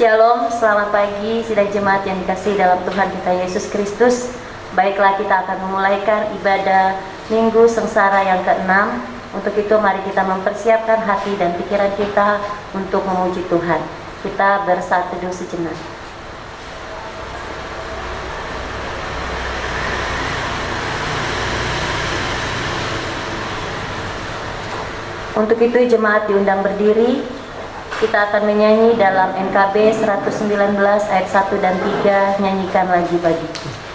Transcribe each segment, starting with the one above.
Shalom, selamat pagi sidang jemaat yang dikasihi dalam Tuhan kita Yesus Kristus. Baiklah, kita akan memulaikan ibadah Minggu Sengsara yang ke-6. Untuk itu mari kita mempersiapkan hati dan pikiran kita untuk memuji Tuhan. Kita bersatu teduh sejenak. Untuk itu jemaat diundang berdiri. Kita akan menyanyi dalam NKB 119 ayat 1 dan 3, nyanyikan lagi bagiku.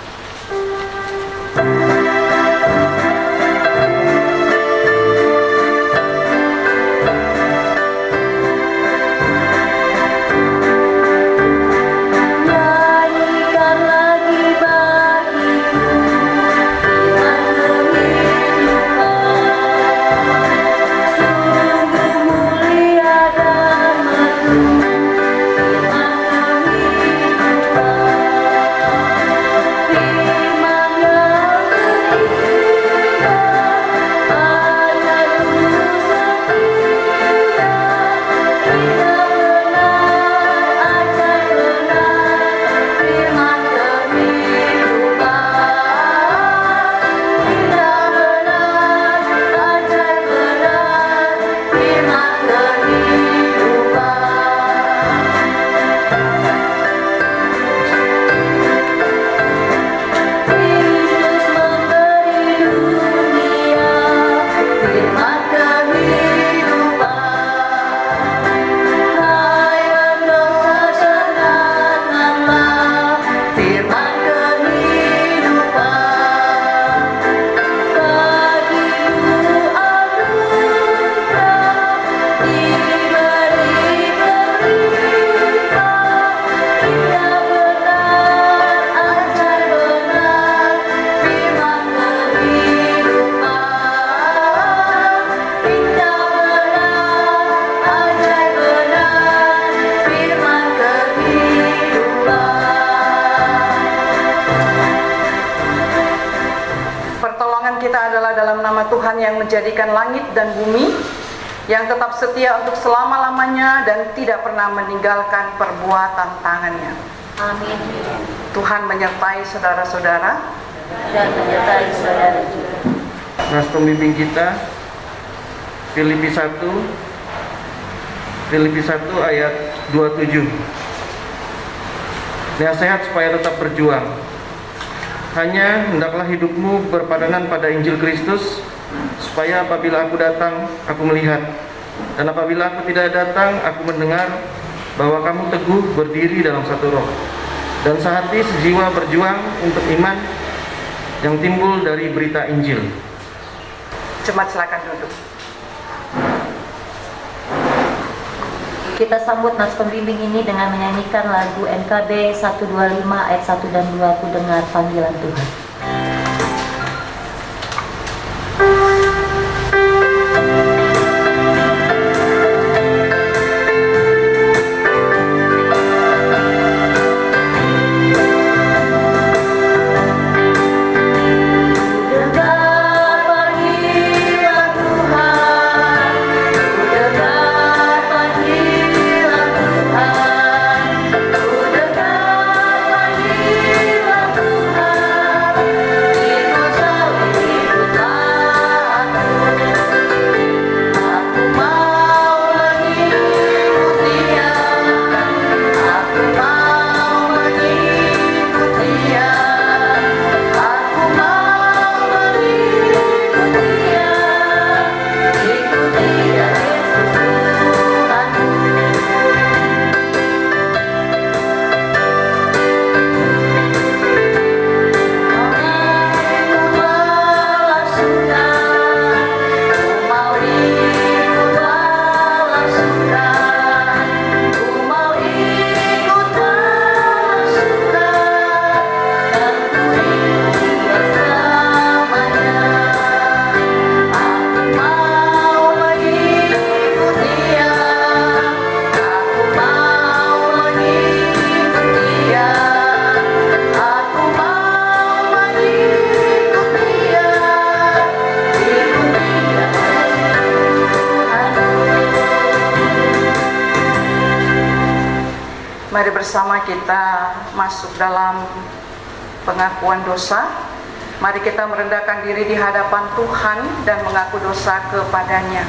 Tuhan yang menjadikan langit dan bumi, yang tetap setia untuk selama-lamanya dan tidak pernah meninggalkan perbuatan tangannya. Amin. Tuhan menyertai saudara-saudara Dan menyertai saudara juga. Nas pembimbing kita Filipi 1 ayat 27. Nasihat supaya tetap berjuang. Hanya hendaklah hidupmu berpadanan pada Injil Kristus, supaya apabila aku datang, aku melihat, dan apabila aku tidak datang, aku mendengar bahwa kamu teguh berdiri dalam satu roh, dan sehati sejiwa berjuang untuk iman yang timbul dari berita Injil. Jemaat silakan duduk. Kita sambut nas pembimbing ini dengan menyanyikan lagu NKB 125 ayat 1 dan 2, Ku dengar panggilan Tuhan. Tuhan bersama kita masuk dalam pengakuan dosa. Mari kita merendahkan diri di hadapan Tuhan dan mengaku dosa kepadanya.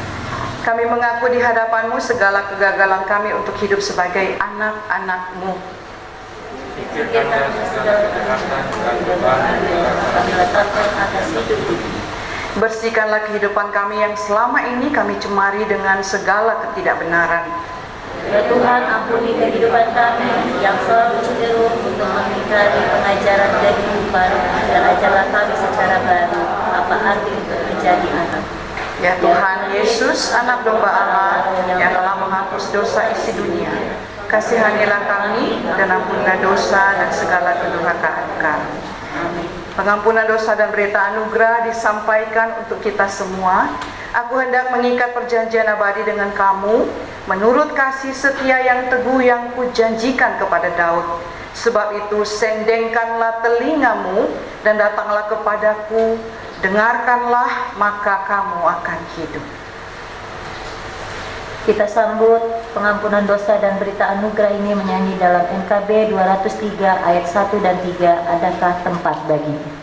Kami mengaku di hadapan-Mu segala kegagalan kami untuk hidup sebagai anak-anak-Mu. Pikirkanlah segala kejahatan dan beban yang kami letakkan atas hidup ini. Bersihkanlah kehidupan kami yang selama ini kami cemari dengan segala ketidakbenaran. Ya Tuhan, ampuni kehidupan kami yang selalu cenderung untuk mengingkari pengajaran kehidupan dan ajarlah kami secara baru apa arti untuk menjadi anak. Ya Tuhan Yesus, anak domba Allah yang telah menghapus dosa isi dunia, kasihanilah kami dan ampunilah dosa dan segala kedurhakaan kami. Pengampunan dosa dan berita anugerah disampaikan untuk kita semua. Aku hendak mengikat perjanjian abadi dengan kamu menurut kasih setia yang teguh yang kujanjikan kepada Daud. Sebab itu sendengkanlah telingamu dan datanglah kepadaku, dengarkanlah maka kamu akan hidup. Kita sambut pengampunan dosa dan berita anugerah ini menyanyi dalam NKB 203 ayat 1 dan 3. Adakah tempat baginya?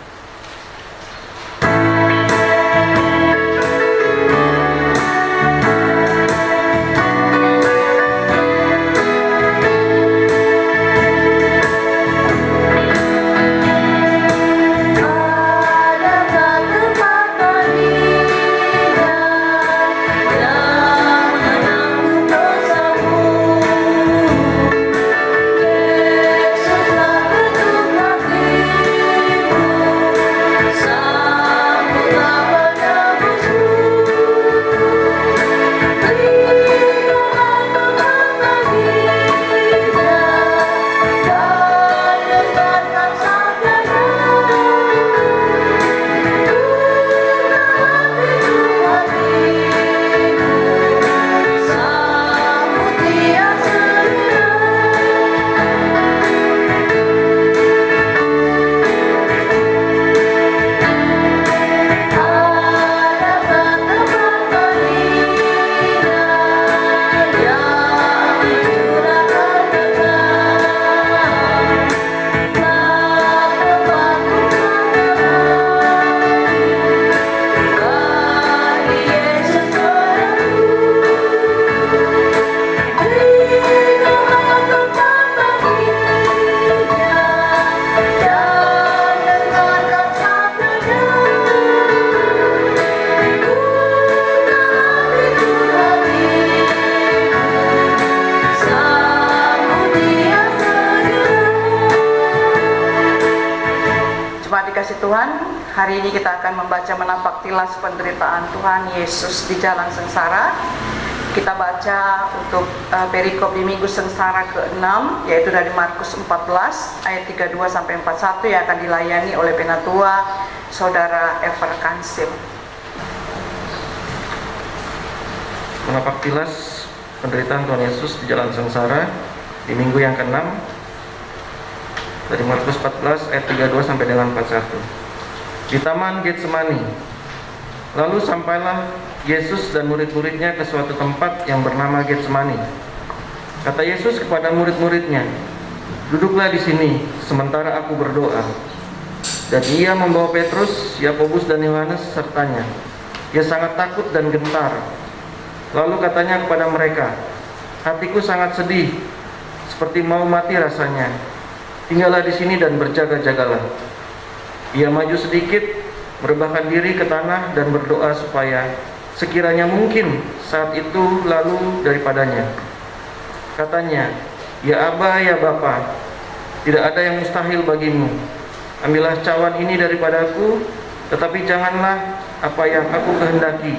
Tuhan, hari ini kita akan membaca menapak tilas penderitaan Tuhan Yesus di jalan sengsara. Kita baca untuk perikop di minggu sengsara ke-6, yaitu dari Markus 14 ayat 32 sampai 41 yang akan dilayani oleh Penatua Saudara Ever Kansil. Menapak tilas penderitaan Tuhan Yesus di jalan sengsara di minggu yang ke-6 dari Markus 14 ayat 32 sampai dengan 41. Di taman Getsemani, lalu sampailah Yesus dan murid-muridnya ke suatu tempat yang bernama Getsemani. Kata Yesus kepada murid-muridnya, "Duduklah di sini sementara aku berdoa." Dan ia membawa Petrus, Yakobus dan Yohanes sertanya. Ia sangat takut dan gentar. Lalu katanya kepada mereka, "Hatiku sangat sedih, seperti mau mati rasanya. Tinggallah di sini dan berjaga-jagalah." Ia maju sedikit, merebahkan diri ke tanah dan berdoa supaya sekiranya mungkin saat itu lalu daripadanya. Katanya, "Ya Aba, ya Bapa, tidak ada yang mustahil bagimu. Ambillah cawan ini daripadaku, tetapi janganlah apa yang aku kehendaki,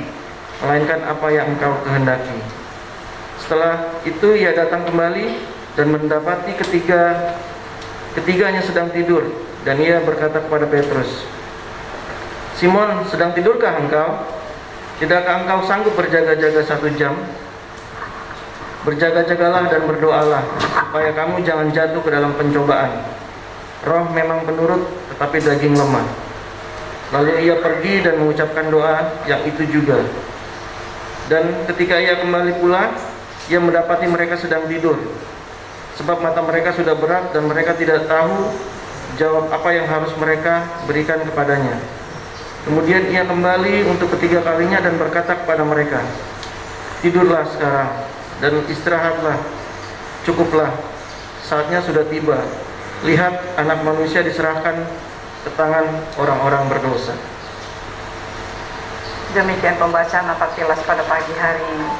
melainkan apa yang engkau kehendaki." Setelah itu ia datang kembali dan mendapati ketiganya sedang tidur, dan ia berkata kepada Petrus, "Simon, sedang tidurkah engkau? Tidakkah engkau sanggup berjaga-jaga 1 jam? Berjaga-jagalah dan berdoalah, supaya kamu jangan jatuh ke dalam pencobaan. Roh memang penurut, tetapi daging lemah." Lalu ia pergi dan mengucapkan doa yang itu juga. Dan ketika ia kembali pula, ia mendapati mereka sedang tidur, sebab mata mereka sudah berat dan mereka tidak tahu jawab apa yang harus mereka berikan kepadanya. Kemudian ia kembali untuk ketiga kalinya dan berkata kepada mereka, tidurlah sekarang dan istirahatlah, cukuplah, saatnya sudah tiba. Lihat, anak manusia diserahkan ke tangan orang-orang berdosa. Demikian pembacaan Napak-Tilas pada pagi hari ini.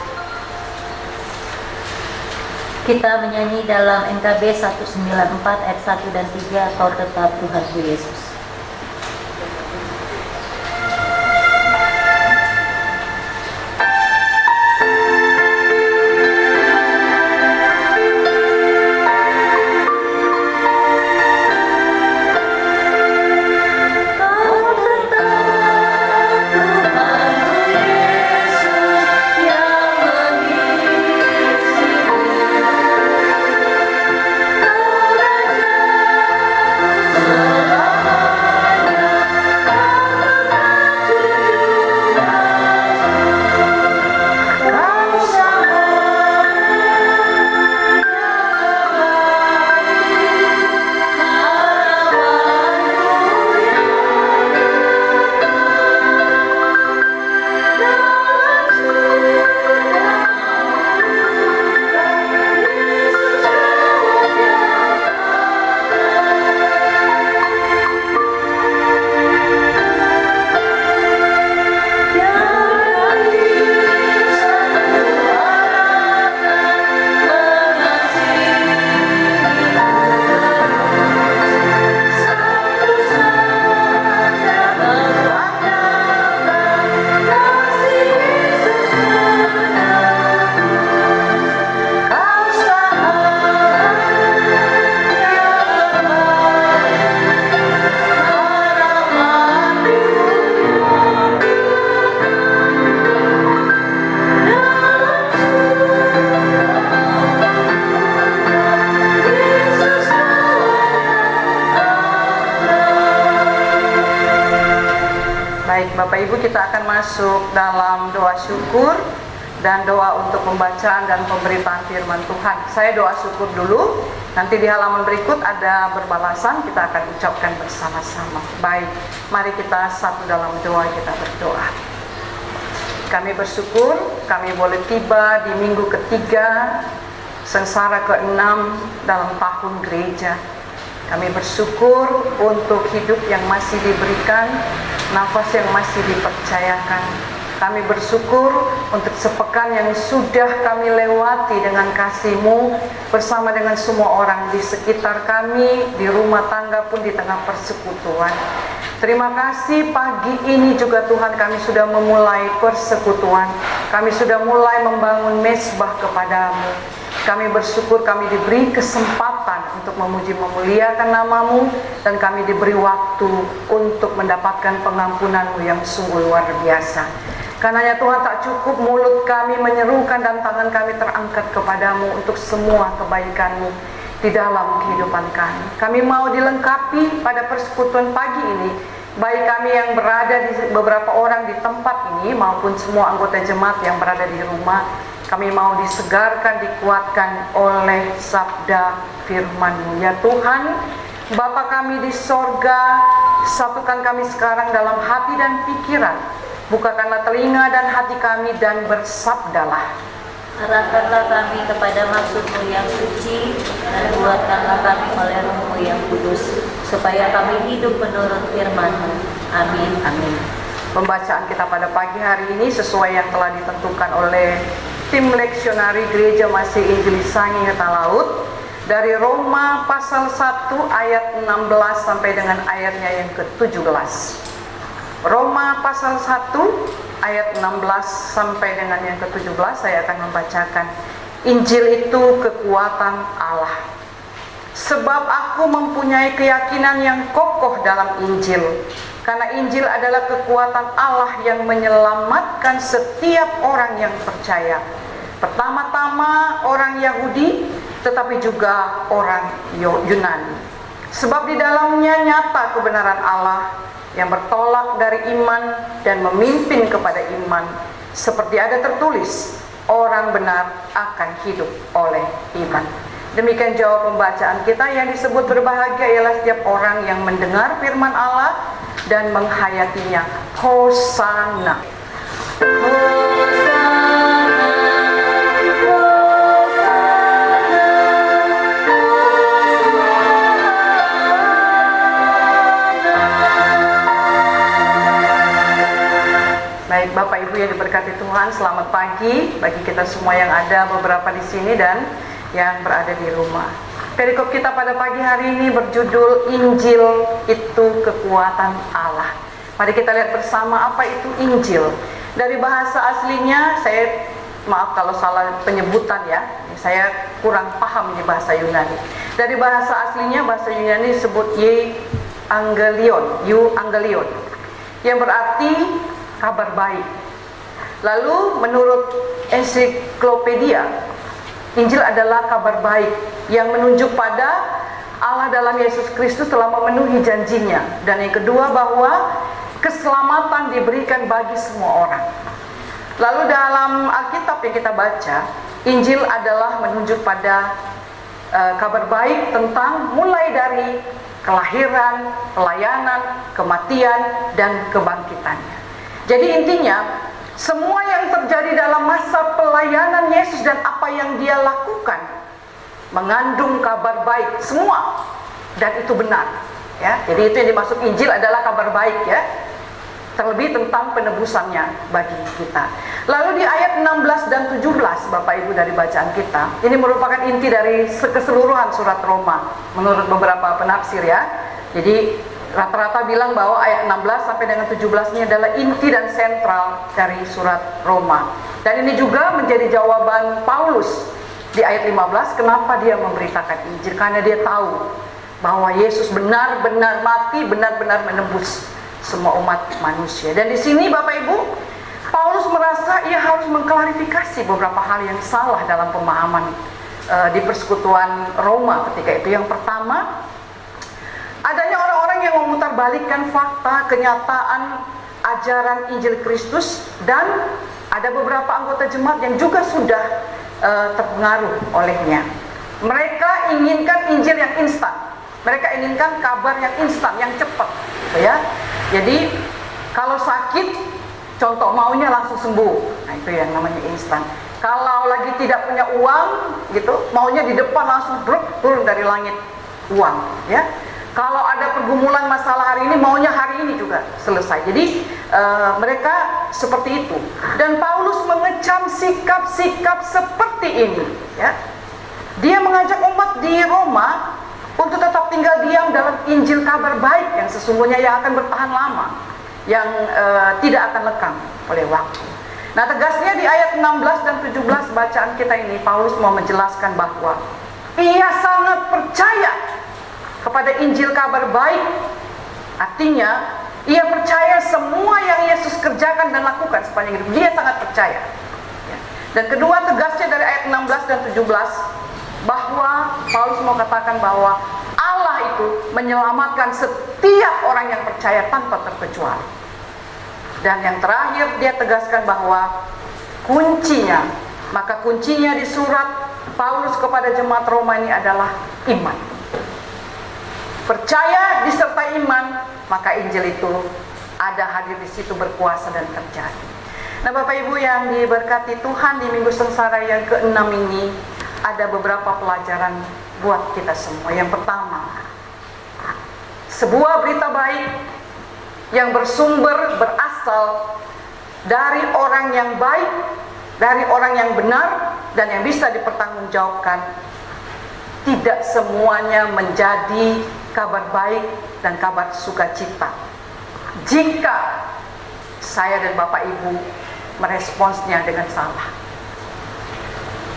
Kita menyanyi dalam NKB 194 ayat 1 dan 3, Kau tetap Tuhanku Yesus. Bapak Ibu, kita akan masuk dalam doa syukur dan doa untuk pembacaan dan pemberitaan firman Tuhan. Saya doa syukur dulu, nanti di halaman berikut ada berbalasan, kita akan ucapkan bersama-sama. Baik, mari kita satu dalam doa, kita berdoa. Kami bersyukur, kami boleh tiba di minggu ketiga, sengsara ke-6 dalam tahun gereja. Kami bersyukur untuk hidup yang masih diberikan, nafas yang masih dipercayakan. Kami bersyukur untuk sepekan yang sudah kami lewati dengan kasih-Mu bersama dengan semua orang di sekitar kami, di rumah tangga pun di tengah persekutuan. Terima kasih pagi ini juga Tuhan, kami sudah memulai persekutuan. Kami sudah mulai membangun mezbah kepada-Mu. Kami bersyukur kami diberi kesempatan untuk memuji memuliakan nama-Mu, dan kami diberi waktu untuk mendapatkan pengampunan-Mu yang sungguh luar biasa. Karenanya Tuhan, tak cukup mulut kami menyerukan dan tangan kami terangkat kepadamu untuk semua kebaikan-Mu di dalam kehidupan kami. Kami mau dilengkapi pada persekutuan pagi ini, baik kami yang berada di beberapa orang di tempat ini maupun semua anggota jemaat yang berada di rumah. Kami mau disegarkan, dikuatkan oleh sabda firman-Mu. Ya Tuhan, Bapa kami di sorga, satukan kami sekarang dalam hati dan pikiran. Bukakanlah telinga dan hati kami dan bersabdalah. Arahkanlah kami kepada maksud-Mu yang suci, dan kuatkanlah kami oleh Roh-Mu yang kudus, supaya kami hidup menurut firman-Mu. Amin. Amin. Pembacaan kita pada pagi hari ini sesuai yang telah ditentukan oleh tim leksionari Gereja Masih Injili Sangi Ngeta Laut, dari Roma pasal 1 ayat 16 sampai dengan ayatnya yang ke-17. Roma pasal 1 ayat 16 sampai dengan yang ke-17, saya akan membacakan. Injil itu kekuatan Allah. Sebab aku mempunyai keyakinan yang kokoh dalam Injil, karena Injil adalah kekuatan Allah yang menyelamatkan setiap orang yang percaya. Pertama-tama orang Yahudi, tetapi juga orang Yunani. Sebab di dalamnya nyata kebenaran Allah yang bertolak dari iman dan memimpin kepada iman. Seperti ada tertulis, orang benar akan hidup oleh iman. Demikian jawab pembacaan kita. Yang disebut berbahagia ialah setiap orang yang mendengar firman Allah dan menghayatinya. Hosana. Baik, Bapak Ibu yang diberkati Tuhan, selamat pagi bagi kita semua yang ada beberapa di sini dan yang berada di rumah. Perikop kita pada pagi hari ini berjudul Injil itu kekuatan Allah. Mari kita lihat bersama apa itu Injil. Dari bahasa aslinya, saya maaf kalau salah penyebutan ya, saya kurang paham di bahasa Yunani. Dari bahasa aslinya, bahasa Yunani disebut Evangelion, yang berarti kabar baik. Lalu menurut ensiklopedia, Injil adalah kabar baik yang menunjuk pada Allah dalam Yesus Kristus telah memenuhi janjinya. Dan yang kedua, bahwa keselamatan diberikan bagi semua orang. Lalu dalam Alkitab yang kita baca, Injil adalah menunjuk pada kabar baik tentang mulai dari kelahiran, pelayanan, kematian, dan kebangkitannya. Jadi intinya, semua yang terjadi dalam masa pelayanan Yesus dan apa yang dia lakukan mengandung kabar baik semua, dan itu benar ya. Jadi itu yang dimaksud Injil adalah kabar baik ya, terlebih tentang penebusannya bagi kita. Lalu di ayat 16 dan 17 Bapak Ibu dari bacaan kita, ini merupakan inti dari keseluruhan surat Roma menurut beberapa penafsir ya. Jadi rata-rata bilang bahwa ayat 16 sampai dengan 17 ini adalah inti dan sentral dari surat Roma. Dan ini juga menjadi jawaban Paulus di ayat 15 kenapa dia memberitakan Injil, karena dia tahu bahwa Yesus benar-benar mati, benar-benar menebus semua umat manusia. Dan di sini Bapak Ibu, Paulus merasa ia harus mengklarifikasi beberapa hal yang salah dalam pemahaman di persekutuan Roma ketika itu. Yang pertama, adanya orang-orang yang memutarbalikkan fakta, kenyataan, ajaran Injil Kristus, dan ada beberapa anggota jemaat yang juga sudah terpengaruh olehnya. Mereka inginkan Injil yang instan, mereka inginkan kabar yang instan, yang cepat, ya. Jadi kalau sakit, contoh maunya langsung sembuh, nah itu yang namanya instan. Kalau lagi tidak punya uang, gitu, maunya di depan langsung turun dari langit uang, ya. Kalau ada pergumulan masalah hari ini, maunya hari ini juga selesai. Jadi mereka seperti itu. Dan Paulus mengecam sikap-sikap seperti ini. Ya. Dia mengajak umat di Roma untuk tetap tinggal diam dalam Injil kabar baik yang sesungguhnya yang akan bertahan lama, yang tidak akan lekang oleh waktu. Nah, tegasnya di ayat 16 dan 17 bacaan kita ini, Paulus mau menjelaskan bahwa ia sangat percaya kepada Injil kabar baik. Artinya ia percaya semua yang Yesus kerjakan dan lakukan sepanjang hidup. Dia sangat percaya ya. Dan kedua, tegasnya dari ayat 16 dan 17 bahwa Paulus mau katakan bahwa Allah itu menyelamatkan setiap orang yang percaya tanpa terkecuali. Dan yang terakhir, dia tegaskan bahwa kuncinya, maka kuncinya di surat Paulus kepada jemaat Roma ini adalah iman. Percaya disertai iman, maka Injil itu ada hadir di situ, berkuasa dan terjadi. Nah, Bapak Ibu yang diberkati Tuhan, di Minggu Sengsara yang ke-6 ini ada beberapa pelajaran buat kita semua. Yang pertama, sebuah berita baik yang bersumber, berasal dari orang yang baik, dari orang yang benar, dan yang bisa dipertanggungjawabkan, tidak semuanya menjadi kabar baik dan kabar sukacita jika saya dan Bapak Ibu meresponsnya dengan salah.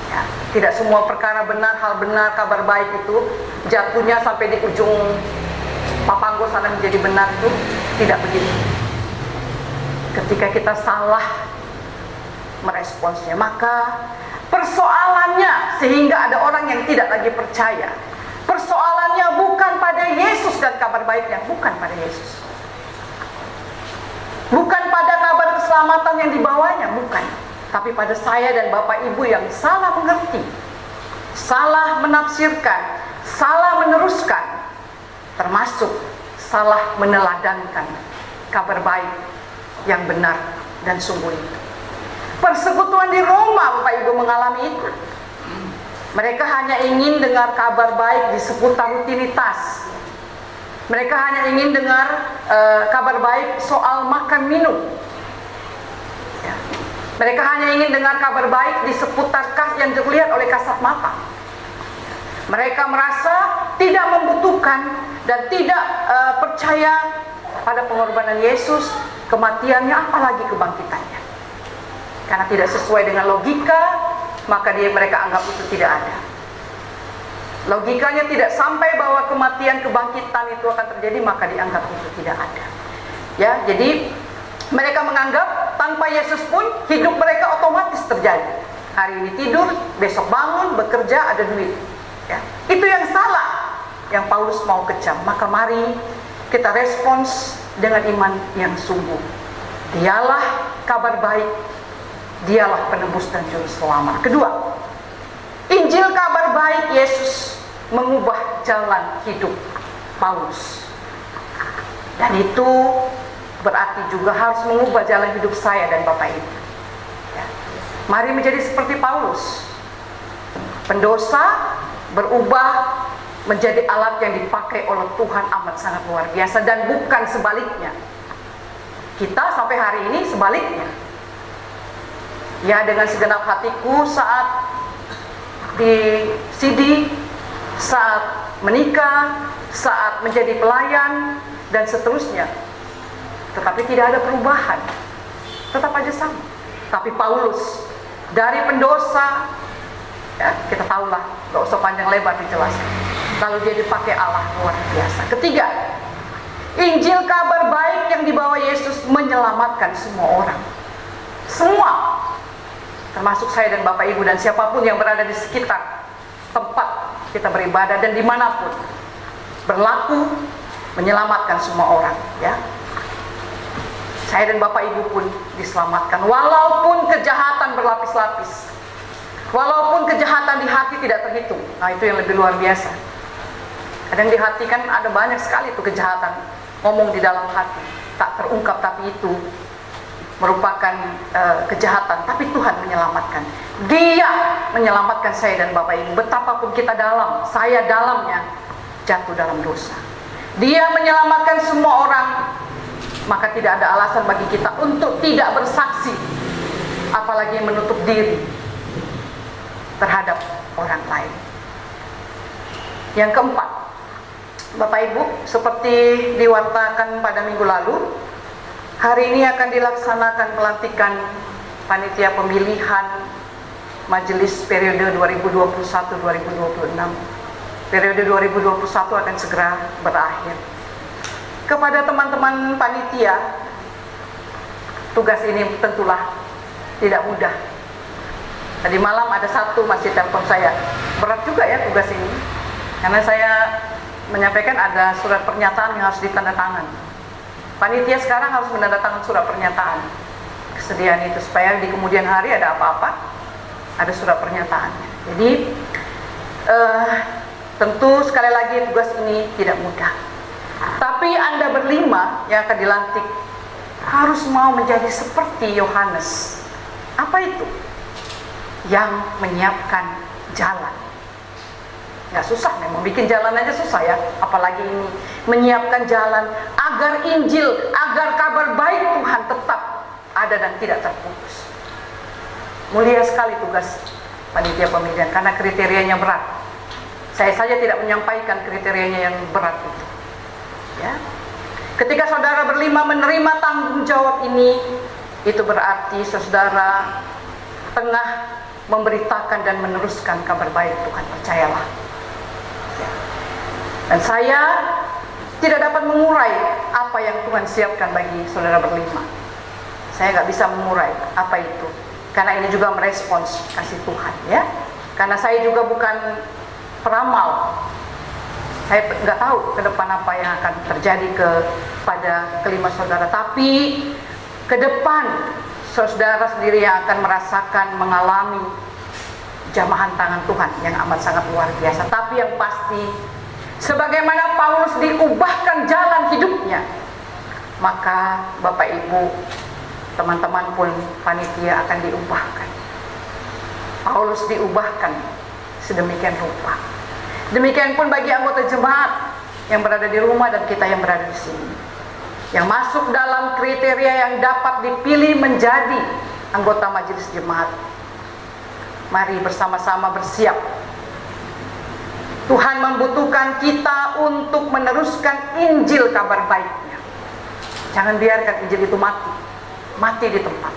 Ya, tidak semua perkara benar, hal benar, kabar baik itu jatuhnya sampai di ujung papanggo sana menjadi benar, itu tidak begitu. Ketika kita salah meresponsnya, maka persoalannya sehingga ada orang yang tidak lagi percaya. Persoalannya bukan pada Yesus dan kabar baiknya, bukan pada Yesus. Bukan pada kabar keselamatan yang dibawanya, bukan. Tapi pada saya dan Bapak Ibu yang salah mengerti salah menafsirkan, salah meneruskan, termasuk salah meneladankan kabar baik yang benar dan sungguh itu. Persekutuan di Roma, Bapak Ibu, mengalami itu. Mereka hanya ingin dengar kabar baik di seputar rutinitas. Mereka hanya ingin dengar kabar baik soal makan minum. Ya. Mereka hanya ingin dengar kabar baik di seputar yang dilihat oleh kasat mata. Mereka merasa tidak membutuhkan dan tidak percaya pada pengorbanan Yesus, kematiannya, apalagi kebangkitannya. Karena tidak sesuai dengan logika, maka mereka anggap itu tidak ada. Logikanya tidak sampai bahwa kematian, kebangkitan itu akan terjadi, maka dianggap itu tidak ada. Ya, jadi mereka menganggap tanpa Yesus pun hidup mereka otomatis terjadi. Hari ini tidur, besok bangun, bekerja, ada duit. Ya, itu yang salah, yang Paulus mau kecam. Maka mari kita respons dengan iman yang sungguh. Dialah kabar baik, dialah penebus dan juru selamat. Kedua, Injil kabar baik Yesus mengubah jalan hidup Paulus. Dan itu berarti juga harus mengubah jalan hidup saya dan Bapak Ibu. Ya. Mari menjadi seperti Paulus. Pendosa berubah menjadi alat yang dipakai oleh Tuhan amat sangat luar biasa, dan bukan sebaliknya. Kita sampai hari ini sebaliknya. Ya, dengan segenap hatiku saat di CD, saat menikah, saat menjadi pelayan, dan seterusnya. Tetapi tidak ada perubahan, tetap aja sama. Tapi Paulus dari pendosa, ya, kita tahulah, gak usah panjang lebar dijelaskan. Lalu dia dipakai Allah luar biasa. Ketiga, Injil kabar baik yang dibawa Yesus menyelamatkan semua orang. Semua, termasuk saya dan Bapak Ibu dan siapapun yang berada di sekitar tempat kita beribadah dan dimanapun, berlaku menyelamatkan semua orang. Ya, saya dan Bapak Ibu pun diselamatkan, walaupun kejahatan berlapis-lapis, walaupun kejahatan di hati tidak terhitung. Nah, itu yang lebih luar biasa. Kadang di hati kan ada banyak sekali tuh kejahatan, ngomong di dalam hati, tak terungkap, tapi itu merupakan kejahatan. Tapi Tuhan menyelamatkan. Dia menyelamatkan saya dan Bapak Ibu. Betapapun kita dalam, saya dalamnya jatuh dalam dosa, Dia menyelamatkan semua orang. Maka tidak ada alasan bagi kita untuk tidak bersaksi, apalagi menutup diri terhadap orang lain. Yang keempat, Bapak Ibu, seperti diwartakan pada minggu lalu, hari ini akan dilaksanakan pelantikan panitia pemilihan majelis periode 2021-2026. Periode 2021 akan segera berakhir. Kepada teman-teman panitia, tugas ini tentulah tidak mudah. Tadi malam ada satu masih telepon saya, berat juga ya tugas ini, karena saya menyampaikan ada surat pernyataan yang harus ditandatangan. Panitia sekarang harus menandatangani surat pernyataan kesediaan itu, supaya di kemudian hari ada apa-apa, ada surat pernyataannya. Jadi tentu sekali lagi tugas ini tidak mudah. Tapi Anda berlima yang akan dilantik harus mau menjadi seperti Yohanes. Apa itu? Yang menyiapkan jalan. Nggak susah, memang bikin jalan aja susah ya, apalagi ini menyiapkan jalan agar Injil, agar kabar baik Tuhan tetap ada dan tidak terputus. Mulia sekali tugas panitia pemilihan, karena kriterianya berat. Saya saja tidak menyampaikan kriterianya yang berat itu. Ya. Ketika saudara berlima menerima tanggung jawab ini, itu berarti saudara tengah memberitakan dan meneruskan kabar baik Tuhan, percayalah. Ya. Dan saya tidak dapat mengurai apa yang Tuhan siapkan bagi saudara berlima. Saya nggak bisa mengurai apa itu, karena ini juga merespons kasih Tuhan, ya. Karena saya juga bukan peramal. Saya nggak tahu ke depan apa yang akan terjadi kepada kelima saudara. Tapi ke depan saudara sendiri yang akan merasakan, mengalami jamahan tangan Tuhan yang amat sangat luar biasa. Tapi yang pasti, sebagaimana Paulus diubahkan jalan hidupnya, maka Bapak Ibu, teman-teman pun panitia akan diubahkan. Paulus diubahkan sedemikian rupa. Demikian pun bagi anggota jemaat yang berada di rumah dan kita yang berada di sini, yang masuk dalam kriteria yang dapat dipilih menjadi anggota majelis jemaat. Mari bersama-sama bersiap. Tuhan membutuhkan kita untuk meneruskan Injil kabar baiknya. Jangan biarkan Injil itu mati di tempat.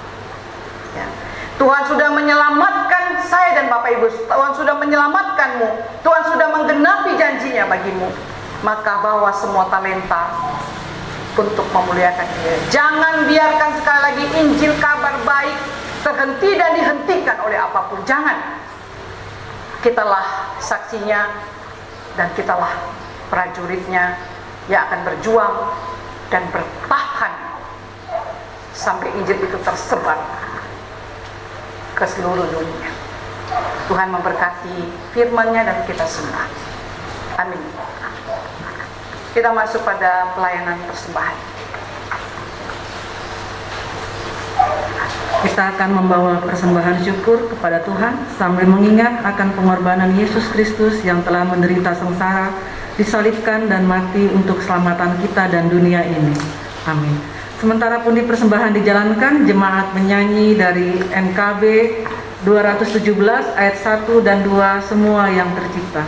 Ya. Tuhan sudah menyelamatkan saya dan Bapak Ibu. Tuhan sudah menyelamatkanmu. Tuhan sudah menggenapi janjinya bagimu. Maka bawa semua talenta untuk memuliakan Dia. Jangan biarkan sekali lagi Injil kabar baik terhenti dan dihentikan oleh apapun. Jangan. Kitalah saksinya dan kitalah prajuritnya yang akan berjuang dan bertahan sampai Injil itu tersebar ke seluruh dunia. Tuhan memberkati firman-Nya dan kita semua. Amin. Kita masuk pada pelayanan persembahan. Kita akan membawa persembahan syukur kepada Tuhan sambil mengingat akan pengorbanan Yesus Kristus yang telah menderita sengsara, disalibkan dan mati untuk keselamatan kita dan dunia ini. Amin. Sementara pundi persembahan dijalankan, jemaat menyanyi dari NKB 217 ayat 1 dan 2 semua yang tercipta.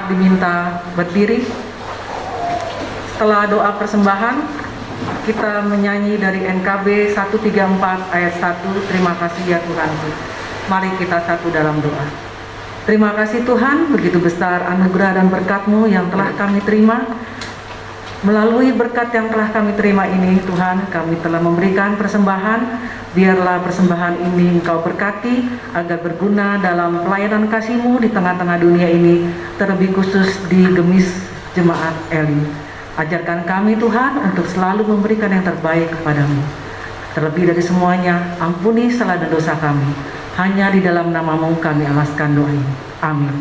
Diminta berdiri. Setelah doa persembahan, kita menyanyi dari NKB 134 ayat 1. Terima kasih ya Tuhanku. Mari kita satu dalam doa. Terima kasih Tuhan, begitu besar anugerah dan berkat-Mu yang telah kami terima. Melalui berkat yang telah kami terima ini, Tuhan, kami telah memberikan persembahan. Biarlah persembahan ini Engkau berkati agar berguna dalam pelayanan kasih-Mu di tengah-tengah dunia ini, terlebih khusus di Gemis Jemaat Eli. Ajarkan kami Tuhan untuk selalu memberikan yang terbaik kepadamu. Terlebih dari semuanya, ampuni salah dan dosa kami. Hanya di dalam nama-Mu kami alaskan doa ini. Amin.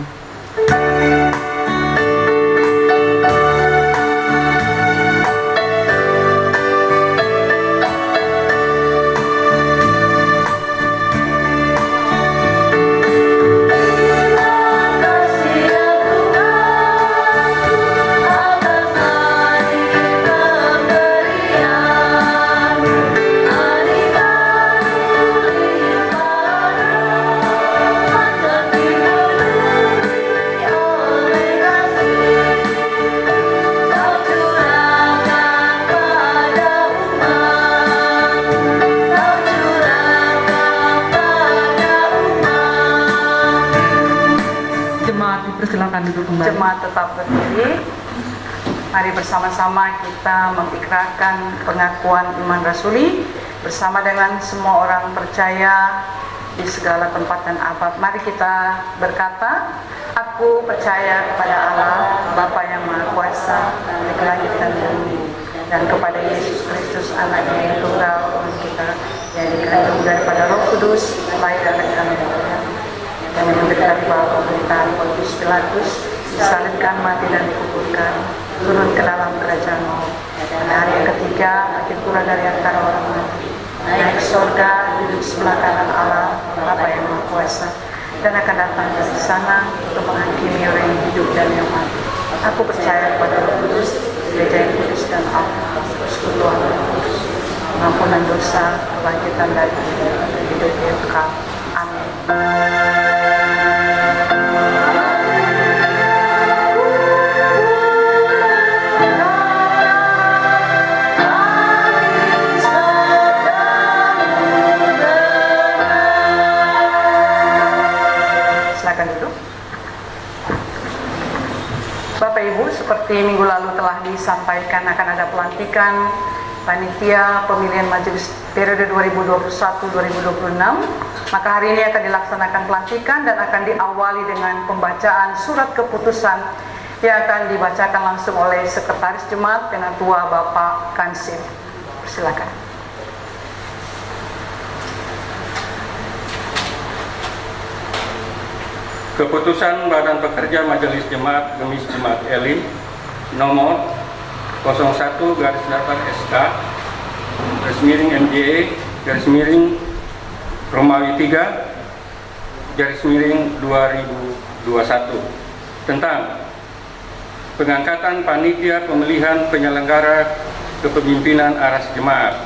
Persilakan duduk kembali. Jemaat tetap berdiri. Mari bersama-sama kita mengikrarkan pengakuan iman rasuli bersama dengan semua orang percaya di segala tempat dan abad. Mari kita berkata, aku percaya kepada Allah, Bapa yang Maha Kuasa, di langit dan bumi, dan kepada Yesus Kristus, Anaknya yang tunggal Tuhan kita, yang dikandung daripada Roh Kudus, lahir dari dalam Maria, yang menderita di bawah pemerintahan Pontius Pilatus, disalibkan, mati dan dikuburkan, turun ke dalam kerajaan maut. Pada hari yang ketiga, bangkit pula dari antara orang mati, naik ke surga, duduk sebelah kanan Allah, Bapa yang Maha Kuasa, dan akan datang dari sana untuk menghakimi orang yang hidup dan yang mati. Aku percaya kepada Roh Kudus, Gereja yang kudus dan Allah, persekutuan yang kudus, pengampunan dosa, kebangkitan dari hidup yang kekal. Amin. Silakan duduk. Bapak Ibu, seperti minggu lalu telah disampaikan akan ada pelantikan panitia pemilihan majelis periode 2021-2026. Maka hari ini akan dilaksanakan pelantikan dan akan diawali dengan pembacaan surat keputusan yang akan dibacakan langsung oleh Sekretaris Jemaat Penatua Bapak Kansil. Silakan. Keputusan Badan Pekerja Majelis Jemaat Gemis Jemaat Elim nomor 01/SK _MJE Romawi 3 _2021 tentang pengangkatan panitia pemilihan penyelenggara kepemimpinan aras jemaat.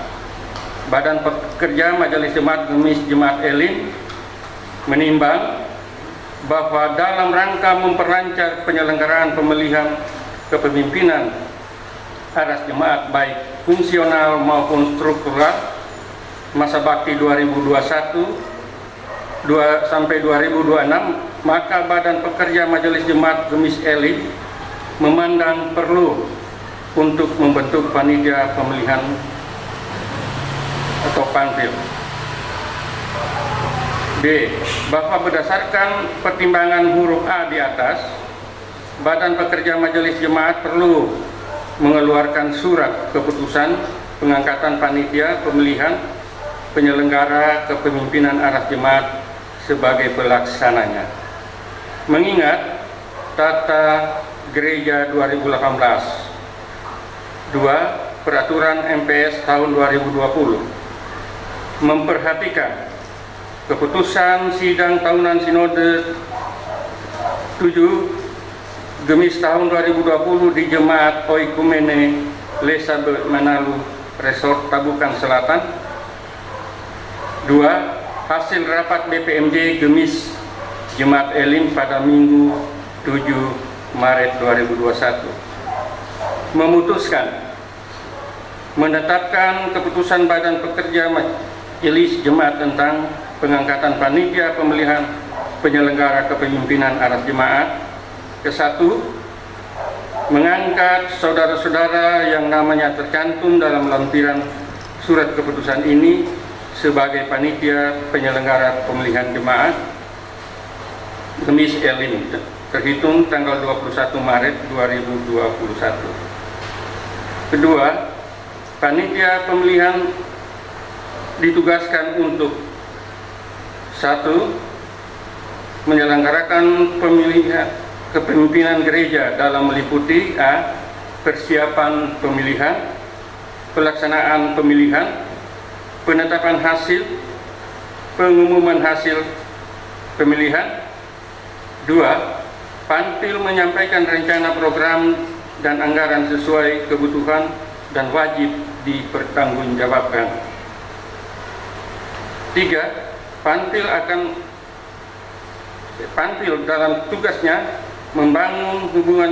Badan Pekerja Majelis Jemaat Gemis Jemaat Elim menimbang bahwa dalam rangka memperlancar penyelenggaraan pemilihan kepemimpinan aras jemaat baik fungsional maupun struktural masa bakti 2021 sampai 2026, maka Badan Pekerja Majelis Jemaat Gemis Elim memandang perlu untuk membentuk panitia pemilihan atau panpil. B. Bahwa berdasarkan pertimbangan huruf A di atas, Badan Pekerja Majelis Jemaat perlu mengeluarkan surat keputusan pengangkatan panitia pemilihan penyelenggara kepemimpinan aras jemaat sebagai pelaksananya. Mengingat Tata Gereja 2018 2. Peraturan MPS tahun 2020 memperhatikan keputusan sidang tahunan Sinode 7 Gemis tahun 2020 di Jemaat Oikumene Lesabet Manalu Resort Tabukan Selatan. 2. Hasil rapat BPMJ Gemis Jemaat Elim pada Minggu 7 Maret 2021 memutuskan menetapkan keputusan Badan Pekerja Majelis Jemaat tentang pengangkatan panitia pemilihan penyelenggara kepemimpinan aras jemaat. Ke-1, mengangkat saudara-saudara yang namanya tercantum dalam lampiran surat keputusan ini sebagai panitia penyelenggara pemilihan jemaat Gemis Elim terhitung tanggal 21 Maret 2021. Kedua, panitia pemilihan ditugaskan untuk 1. Menyelenggarakan pemilihan kepemimpinan gereja dalam meliputi A. Persiapan pemilihan, pelaksanaan pemilihan, penetapan hasil, pengumuman hasil pemilihan. 2. Panpil menyampaikan rencana program dan anggaran sesuai kebutuhan dan wajib dipertanggungjawabkan. 3. Panpil dalam tugasnya membangun hubungan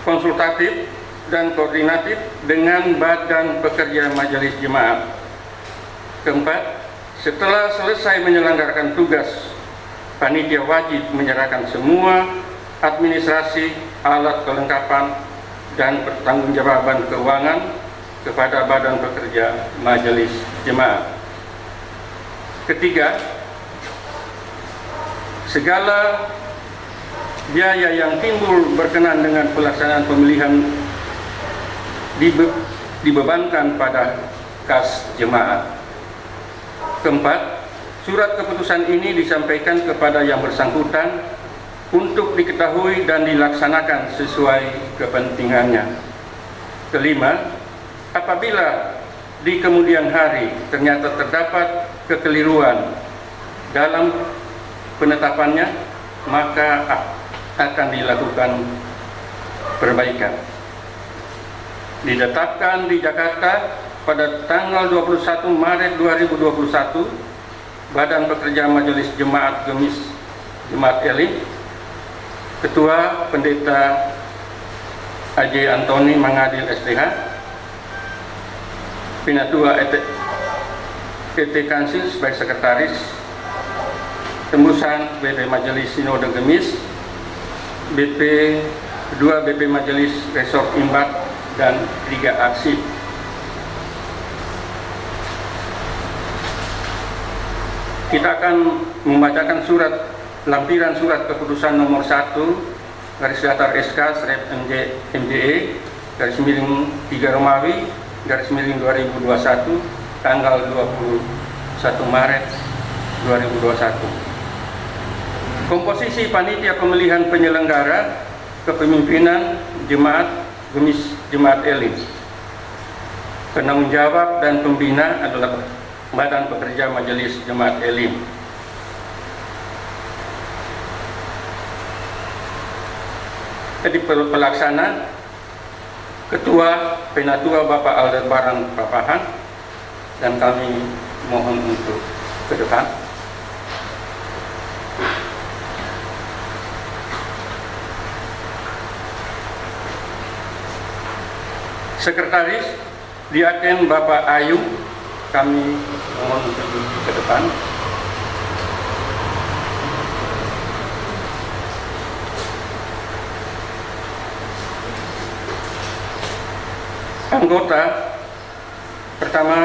konsultatif dan koordinatif dengan Badan Pekerja Majelis Jemaat. 4. Setelah selesai menyelenggarakan tugas, panitia wajib menyerahkan semua administrasi, alat kelengkapan, dan pertanggungjawaban keuangan kepada Badan Pekerja Majelis Jemaat. Ketiga, segala biaya yang timbul berkenaan dengan pelaksanaan pemilihan dibebankan pada kas jemaat. Keempat, surat keputusan ini disampaikan kepada yang bersangkutan untuk diketahui dan dilaksanakan sesuai kepentingannya. Kelima, apabila di kemudian hari ternyata terdapat kekeliruan dalam penetapannya, maka akan dilakukan perbaikan. Ditetapkan di Jakarta pada tanggal 21 Maret 2021, Badan Pekerja Majelis Jemaat Gemis Jemaat Elim, Ketua Pendeta AJ Antoni Mangadil STH, Pinatua ET Kansil sebagai Sekretaris, Tembusan BP Majelis Sinode Gemis, Kedua BP Majelis Resort Imbat, dan Liga Aksi. Kita akan membacakan lampiran surat keputusan nomor 1 garis datar SK Srep MJE garis miring 3 Romawi garis miring 2021 tanggal 21 Maret 2021. Komposisi panitia pemilihan penyelenggara kepemimpinan jemaat Gemis Jemaat Elim. Penanggung jawab dan pembina adalah Badan Pekerja Majelis Jemaat Elim. Jadi pelaksana Ketua Penatua Bapak Aldebaran Papahan, dan kami mohon untuk ke depan. Sekretaris Diaken Bapak Ayu, kami mohon untuk ke depan. Anggota pertama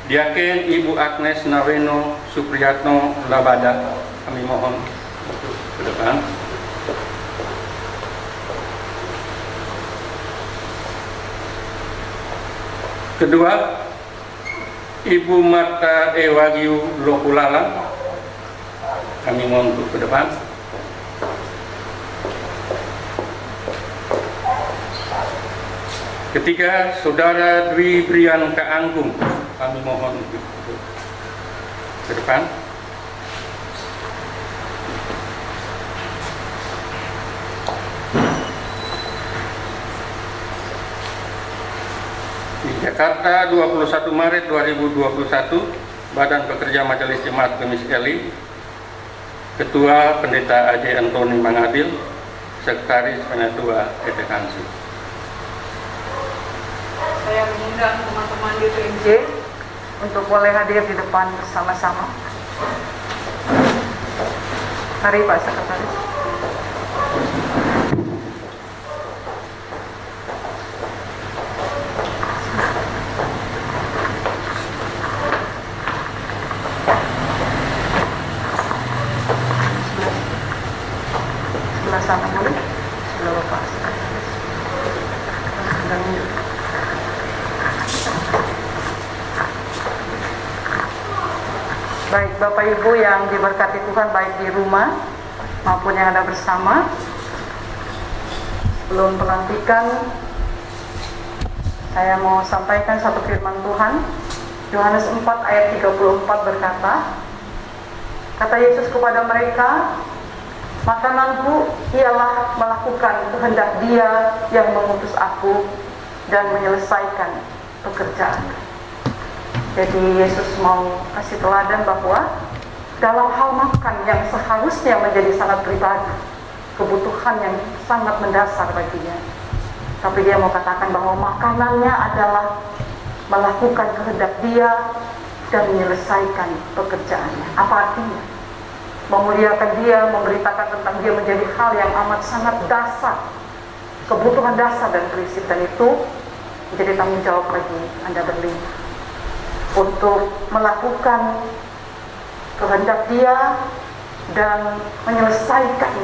Diaken Ibu Agnes Naweno Supriyatno Labada, kami mohon untuk ke depan. Kedua, Ibu Marta Wagyu Lokulala, kami mohon untuk ke depan. Ketiga, Saudara Dwi Brian Kaanggung, kami mohon untuk ke depan. Jakarta 21 Maret 2021, Badan Pekerja Majelis Jemaat Gemis Elim, Ketua Pendeta AJ Antoni Mangadil, Sekretaris Penatua ET Kansil. Saya mengundang teman-teman DPMJ untuk boleh hadir di depan bersama-sama. Mari Pak Sekretaris. Sana boleh, sebelah Bapak. Baik Bapak Ibu yang diberkati Tuhan, baik di rumah maupun yang ada bersama, sebelum pelantikan saya mau sampaikan satu firman Tuhan. Yohanes 4 ayat 34 berkata, kata Yesus kepada mereka, makananku ialah melakukan kehendak Dia yang mengutus aku dan menyelesaikan pekerjaan. Jadi Yesus mau kasih teladan bahwa dalam hal makan yang seharusnya menjadi sangat pribadi, kebutuhan yang sangat mendasar baginya, tapi Dia mau katakan bahwa makanannya adalah melakukan kehendak Dia dan menyelesaikan pekerjaannya. Apa artinya? memuliakan dia, memberitakan tentang dia menjadi hal yang amat sangat dasar, kebutuhan dasar dan prinsip, dan itu menjadi tanggung jawab bagi Anda berlima untuk melakukan kehendak dia dan menyelesaikan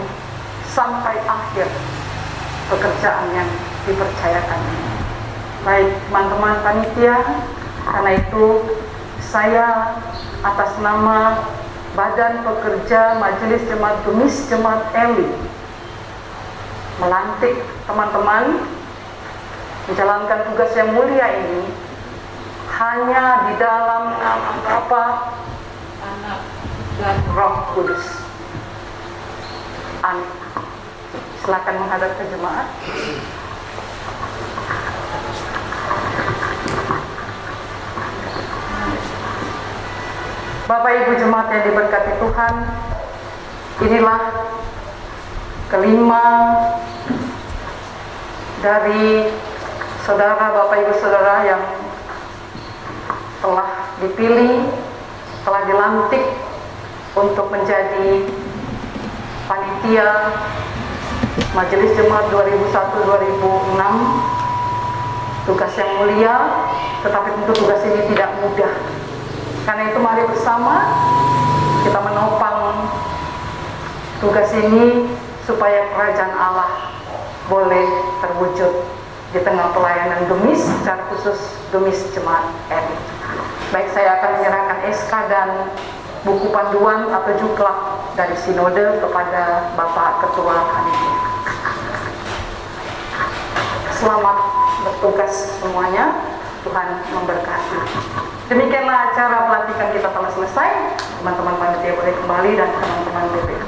sampai akhir pekerjaan yang dipercayakan. Baik teman-teman panitia, karena itu saya atas nama Badan Pekerja Majelis Jemaat Gemis Jemaat Eli melantik teman-teman menjalankan tugas yang mulia ini hanya di dalam nama Bapa, Anak, dan Roh Kudus. Amin. Silakan menghadap ke jemaat. Bapak Ibu jemaat yang diberkati Tuhan, inilah kelima dari saudara Bapak Ibu saudara yang telah dipilih, telah dilantik untuk menjadi panitia Majelis Jemaat 2001-2006. Tugas yang mulia, tetapi tentu tugas ini tidak mudah. Karena itu mari bersama kita menopang tugas ini supaya kerajaan Allah boleh terwujud di tengah pelayanan Gemis, secara khusus Gemis Jemaat Eli. Baik, saya akan menyerahkan SK dan buku panduan atau juklak dari sinode kepada Bapak Ketua Panitia. Selamat bertugas semuanya, Tuhan memberkati. Demikianlah acara pelantikan kita telah selesai. Teman-teman panitia boleh kembali dan teman-teman BPK.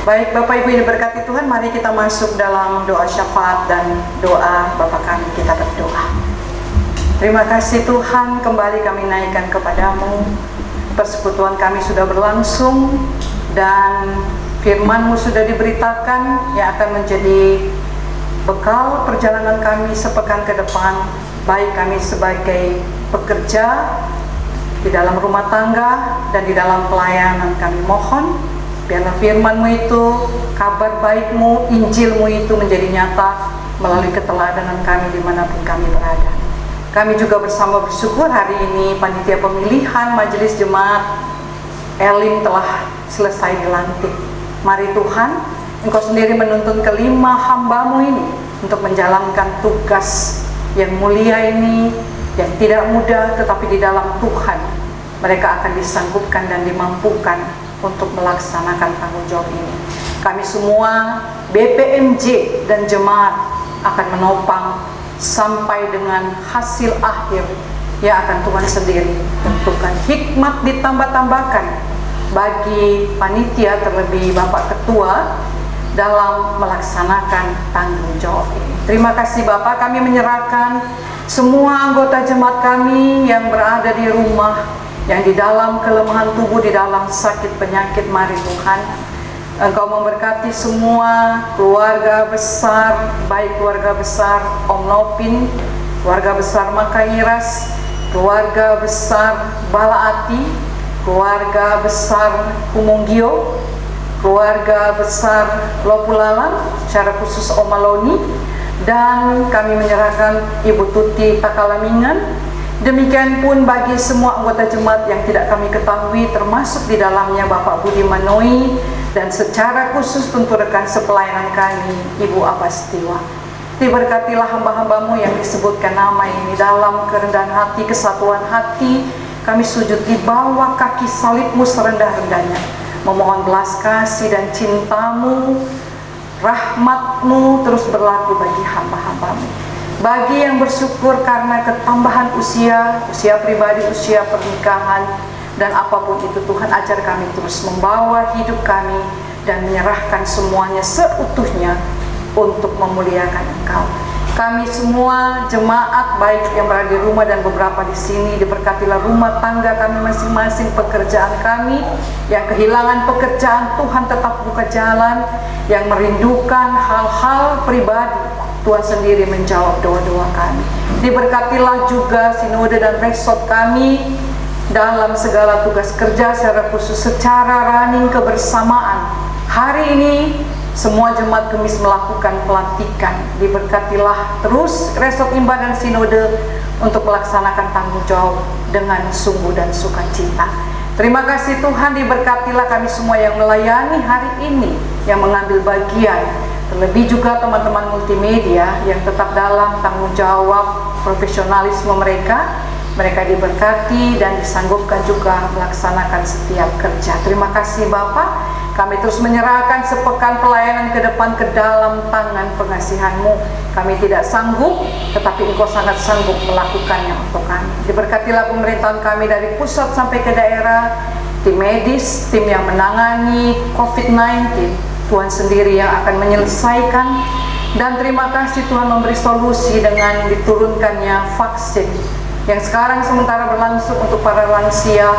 Baik, Bapak Ibu yang diberkati Tuhan, mari kita masuk dalam doa syafaat dan doa Bapa kami. Kita berdoa. Terima kasih Tuhan, kembali kami naikkan kepadamu. Persekutuan kami sudah berlangsung dan firman-Mu sudah diberitakan yang akan menjadi bekal perjalanan kami sepekan ke depan, baik kami sebagai pekerja di dalam rumah tangga dan di dalam pelayanan. Kami mohon biarlah firman-Mu itu, kabar baik-Mu, Injil-Mu itu menjadi nyata melalui keteladanan kami dimanapun kami berada. Kami juga bersama bersyukur hari ini panitia pemilihan Majelis Jemaat Elim telah selesai dilantik. Mari Tuhan, Engkau sendiri menuntun kelima hamba-Mu ini untuk menjalankan tugas yang mulia ini, yang tidak mudah, tetapi di dalam Tuhan mereka akan disanggupkan dan dimampukan untuk melaksanakan tanggung jawab ini. Kami semua BPMJ dan jemaat akan menopang sampai dengan hasil akhir yang akan Tuhan sendiri tentukan. Hikmat ditambah-tambahkan bagi panitia, terlebih Bapak Ketua, dalam melaksanakan tanggung jawab ini. Terima kasih Bapak, kami menyerahkan semua anggota jemaat kami yang berada di rumah, yang di dalam kelemahan tubuh, di dalam sakit penyakit. Mari Tuhan, Engkau memberkati semua keluarga besar, baik keluarga besar Om Nopin, keluarga besar Makangiras, keluarga besar Balaati, keluarga besar Kumunggio, keluarga besar Lopulalang, secara khusus Om Maloni, dan kami menyerahkan Ibu Tuti Takalamingan. Demikian pun bagi semua anggota jemaat yang tidak kami ketahui, termasuk di dalamnya Bapak Budi Manoi, dan secara khusus tentu rekan sepelayanan kami, Ibu Abastiwa. Diberkatilah hamba-hamba-Mu yang disebutkan nama ini, dalam kerendahan hati, kesatuan hati, kami sujud di bawah kaki salib-Mu serendah-rendahnya, memohon belas kasih dan cinta-Mu, rahmat-Mu terus berlaku bagi hamba-hamba-Mu. Bagi yang bersyukur karena ketambahan usia pribadi, usia pernikahan, dan apapun itu Tuhan, ajar kami terus membawa hidup kami dan menyerahkan semuanya seutuhnya untuk memuliakan Engkau. Kami semua jemaat, baik yang berada di rumah dan beberapa di sini, diberkatilah rumah tangga kami masing-masing, pekerjaan kami yang kehilangan pekerjaan, Tuhan tetap buka jalan, yang merindukan hal-hal pribadi, Tuhan sendiri menjawab doa-doa kami. Diberkatilah juga sinode dan resort kami dalam segala tugas kerja, secara khusus secara running kebersamaan. Hari ini semua jemaat Gemis melakukan pelantikan. Diberkatilah terus resort Imba dan sinode untuk melaksanakan tanggung jawab dengan sungguh dan sukacita. Terima kasih Tuhan, diberkatilah kami semua yang melayani hari ini, yang mengambil bagian. Terlebih juga teman-teman multimedia yang tetap dalam tanggung jawab profesionalisme mereka. Mereka diberkati dan disanggupkan juga melaksanakan setiap kerja. Terima kasih Bapak, kami terus menyerahkan sepekan pelayanan ke depan ke dalam tangan pengasihan-Mu. Kami tidak sanggup, tetapi Engkau sangat sanggup melakukannya untuk kami. Diberkatilah pemerintahan kami dari pusat sampai ke daerah, tim medis, tim yang menangani COVID-19, Tuhan sendiri yang akan menyelesaikan. Dan terima kasih Tuhan memberi solusi dengan diturunkannya vaksin yang sekarang sementara berlangsung untuk para lansia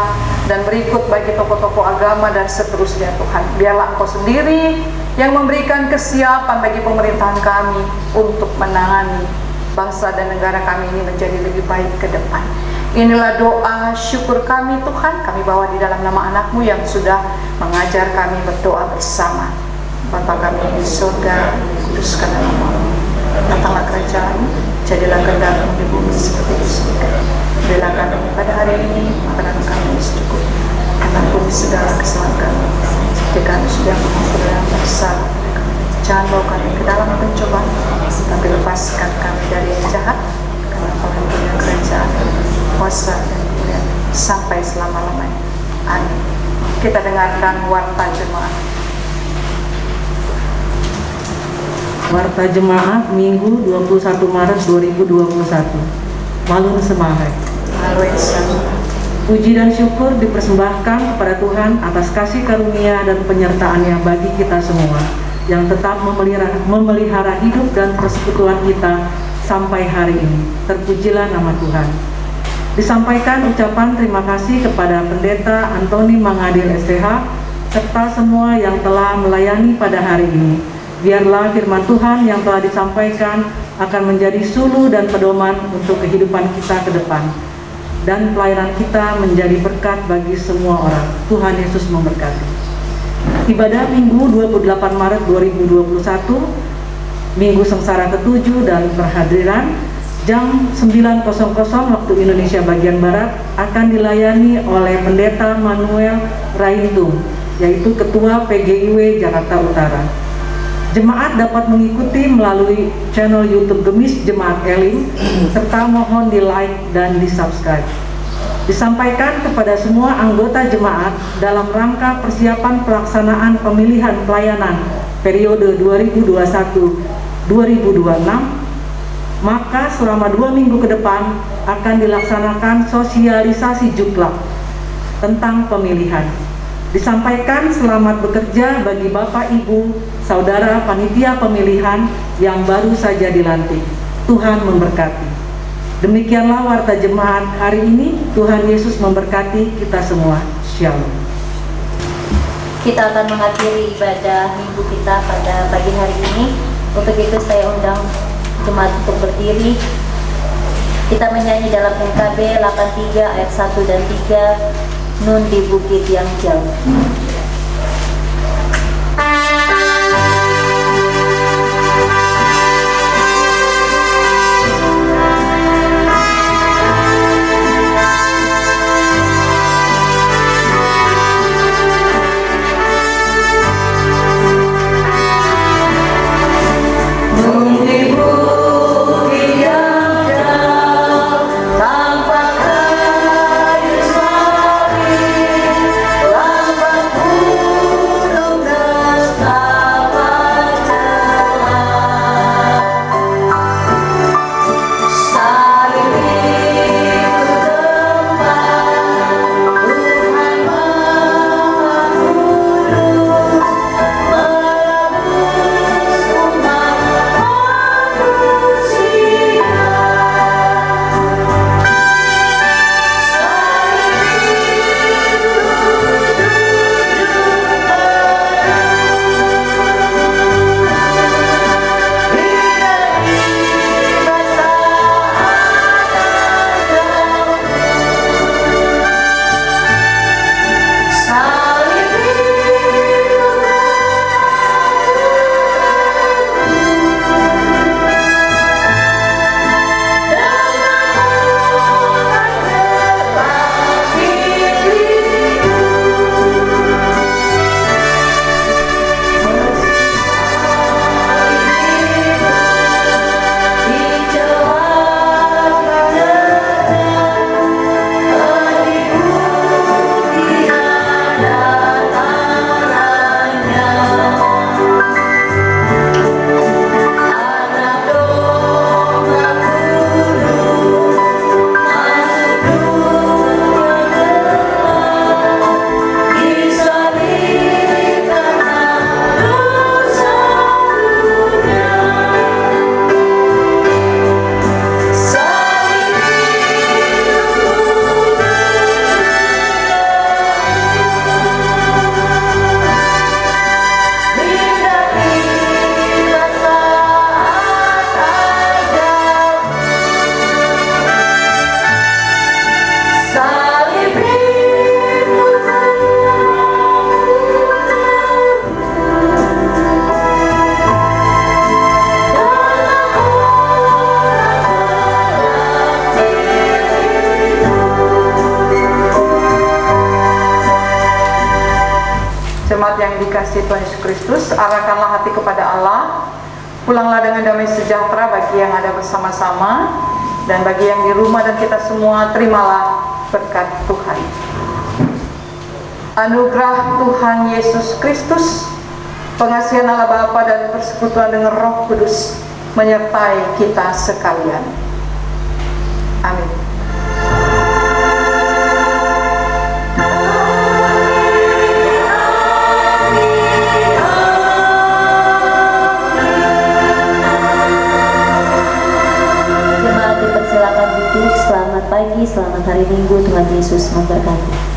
dan berikut bagi tokoh-tokoh agama dan seterusnya. Tuhan, biarlah Engkau sendiri yang memberikan kesiapan bagi pemerintahan kami untuk menangani bangsa dan negara kami ini menjadi lebih baik ke depan. Inilah doa syukur kami Tuhan, kami bawa di dalam nama anak-Mu yang sudah mengajar kami berdoa bersama. Bapa kami di surga, kuduskanlah nama-Mu, datanglah kerajaan-Mu, jadilah kehendak-Mu di bumi seperti di surga. Berilah kami pada hari ini makanan kami secukupnya, dan ampuni segala kesalahan kami, seperti kami sudah mengampuni yang bersalah. Jangan bawa kami ke dalam pencobaan, tapi lepaskan kami dari yang jahat, karena Engkau yang punya kerajaan, kuasa dan kemuliaan sampai selama-lamanya. Amin. Kita dengarkan warta jemaat. Warta Jemaat Minggu 21 Maret 2021. Malun Semahe. Puji dan syukur dipersembahkan kepada Tuhan atas kasih karunia dan penyertaan-Nya bagi kita semua yang tetap memelihara hidup dan persekutuan kita sampai hari ini. Terpujilah nama Tuhan. Disampaikan ucapan terima kasih kepada Pendeta Antoni Mangadil STH serta semua yang telah melayani pada hari ini. Biarlah firman Tuhan yang telah disampaikan akan menjadi suluh dan pedoman untuk kehidupan kita ke depan, dan pelayanan kita menjadi berkat bagi semua orang. Tuhan Yesus memberkati. Ibadah Minggu 28 Maret 2021, Minggu Sengsara ke-7 dan perhadiran jam 9.00 waktu Indonesia bagian Barat akan dilayani oleh Pendeta Manuel Raintung, yaitu Ketua PGIW Jakarta Utara. Jemaat dapat mengikuti melalui channel YouTube Gemis Jemaat Elim, serta mohon di like dan di subscribe. Disampaikan kepada semua anggota jemaat dalam rangka persiapan pelaksanaan pemilihan pelayanan periode 2021-2026, maka selama 2 minggu ke depan akan dilaksanakan sosialisasi juklak tentang pemilihan. Disampaikan selamat bekerja bagi Bapak Ibu, Saudara Panitia Pemilihan yang baru saja dilantik. Tuhan memberkati. Demikianlah warta jemaat hari ini. Tuhan Yesus memberkati kita semua. Shalom. Kita akan mengakhiri ibadah minggu kita pada pagi hari ini. Untuk itu saya undang jemaat untuk berdiri. Kita menyanyi dalam NKB 83 ayat 1 dan 3, Nun di Bukit yang Jauh. Tanpa kayu salib, kasih Tuhan Yesus Kristus, arahkanlah hati kepada Allah, pulanglah dengan damai sejahtera bagi yang ada bersama-sama, dan bagi yang di rumah dan kita semua, terimalah berkat Tuhan. Anugerah Tuhan Yesus Kristus, pengasihan Allah Bapa dan persekutuan dengan Roh Kudus menyertai kita sekalian. Amin. Jemaat dipersilakan duduk. Selamat pagi, selamat hari Minggu. Tuhan Yesus memberkati.